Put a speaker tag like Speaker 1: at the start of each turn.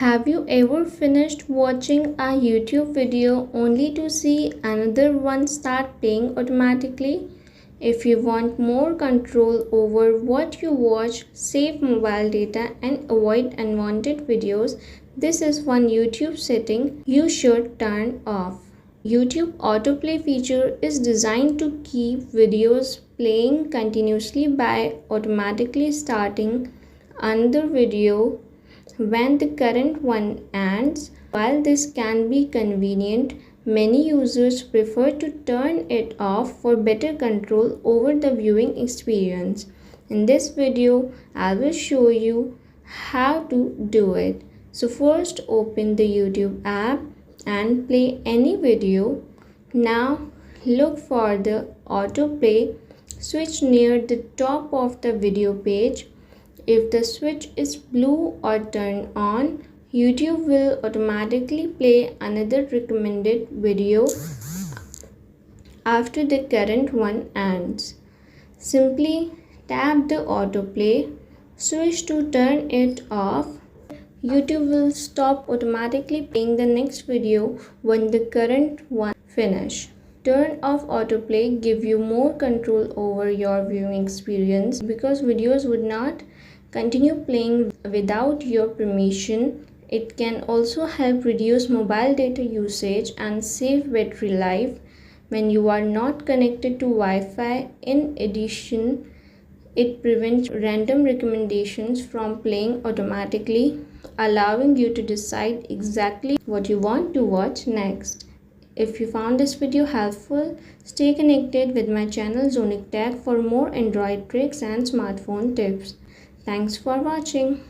Speaker 1: Have you ever finished watching a YouTube video only to see another one start playing automatically? If you want more control over what you watch, save mobile data, and avoid unwanted videos, this is one YouTube setting you should turn off. YouTube autoplay feature is designed to keep videos playing continuously by automatically starting another video when the current one ends. While this can be convenient, many users prefer to turn it off for better control over the viewing experience. In this video, I will show you how to do it. So first, open the YouTube app and play any video. Now look for the autoplay switch near the top of the video page. If the switch is blue or turned on, YouTube will automatically play another recommended video after the current one ends. Simply tap the autoplay switch to turn it off. YouTube will stop automatically playing the next video when the current one finishes. Turn off autoplay give you more control over your viewing experience because videos would not continue playing without your permission. It can also help reduce mobile data usage and save battery life when you are not connected to Wi-Fi. In addition, it prevents random recommendations from playing automatically, allowing you to decide exactly what you want to watch next. If you found this video helpful, stay connected with my channel Zonic Tech for more Android tricks and smartphone tips. Thanks for watching.